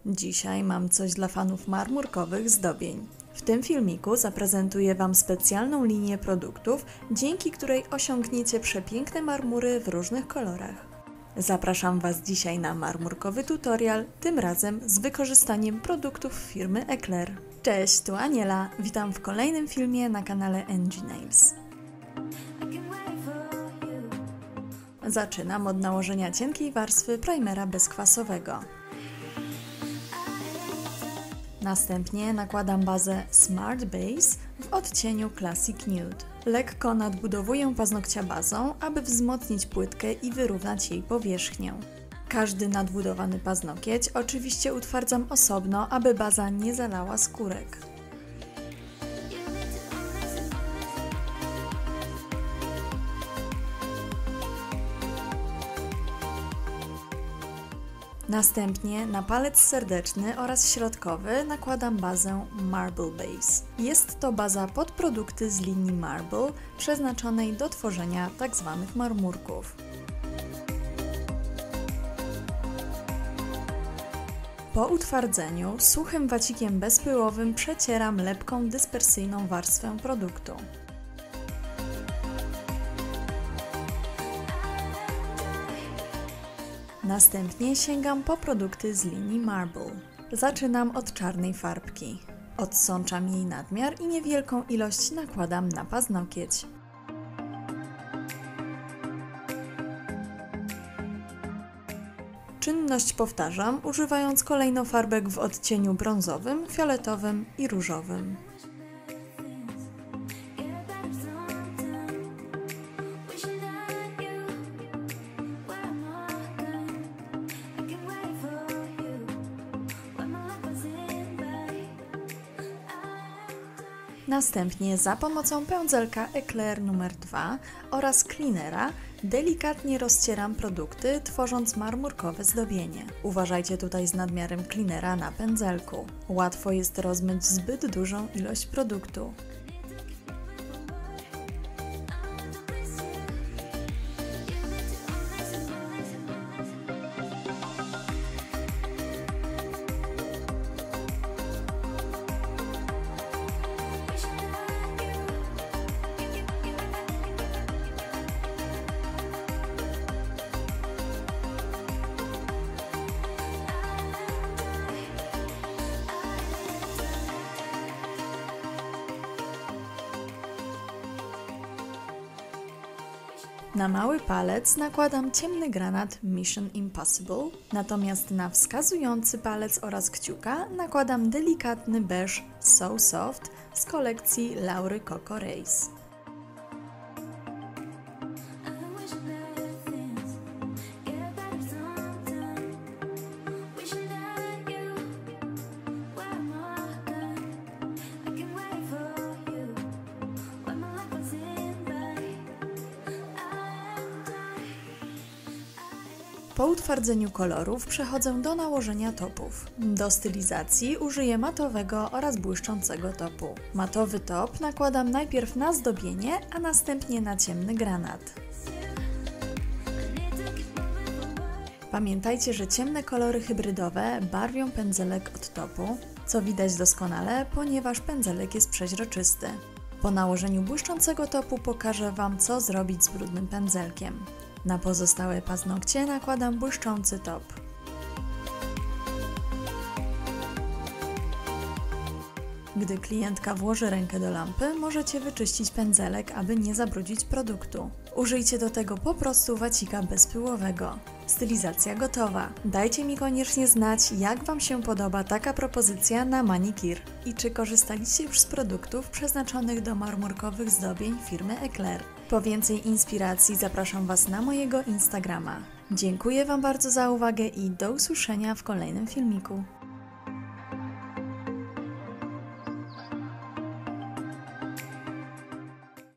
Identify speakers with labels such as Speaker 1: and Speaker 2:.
Speaker 1: Dzisiaj mam coś dla fanów marmurkowych zdobień. W tym filmiku zaprezentuję Wam specjalną linię produktów, dzięki której osiągniecie przepiękne marmury w różnych kolorach. Zapraszam Was dzisiaj na marmurkowy tutorial, tym razem z wykorzystaniem produktów firmy Eclair. Cześć, tu Aniela, witam w kolejnym filmie na kanale NG Nails. Zaczynam od nałożenia cienkiej warstwy primera bezkwasowego. Następnie nakładam bazę Smart Base w odcieniu Classic Nude. Lekko nadbudowuję paznokcia bazą, aby wzmocnić płytkę i wyrównać jej powierzchnię. Każdy nadbudowany paznokieć oczywiście utwardzam osobno, aby baza nie zalała skórek. Następnie na palec serdeczny oraz środkowy nakładam bazę Marble Base. Jest to baza pod produkty z linii Marble, przeznaczonej do tworzenia tzw. marmurków. Po utwardzeniu suchym wacikiem bezpyłowym przecieram lepką dyspersyjną warstwę produktu. Następnie sięgam po produkty z linii Marble. Zaczynam od czarnej farbki. Odsączam jej nadmiar i niewielką ilość nakładam na paznokieć. Czynność powtarzam, używając kolejno farbek w odcieniu brązowym, fioletowym i różowym. Następnie za pomocą pędzelka Eclair nr 2 oraz cleanera delikatnie rozcieram produkty, tworząc marmurkowe zdobienie. Uważajcie tutaj z nadmiarem cleanera na pędzelku. Łatwo jest rozmyć zbyt dużą ilość produktu. Na mały palec nakładam ciemny granat Mission Impossible, natomiast na wskazujący palec oraz kciuka nakładam delikatny beż So Soft z kolekcji Laury Coco Race. Po utwardzeniu kolorów przechodzę do nałożenia topów. Do stylizacji użyję matowego oraz błyszczącego topu. Matowy top nakładam najpierw na zdobienie, a następnie na ciemny granat. Pamiętajcie, że ciemne kolory hybrydowe barwią pędzelek od topu, co widać doskonale, ponieważ pędzelek jest przeźroczysty. Po nałożeniu błyszczącego topu pokażę Wam, co zrobić z brudnym pędzelkiem. Na pozostałe paznokcie nakładam błyszczący top. Gdy klientka włoży rękę do lampy, możecie wyczyścić pędzelek, aby nie zabrudzić produktu. Użyjcie do tego po prostu wacika bezpyłowego. Stylizacja gotowa. Dajcie mi koniecznie znać, jak Wam się podoba taka propozycja na manikir i czy korzystaliście już z produktów przeznaczonych do marmurkowych zdobień firmy Eclair. Po więcej inspiracji zapraszam Was na mojego Instagrama. Dziękuję Wam bardzo za uwagę i do usłyszenia w kolejnym filmiku.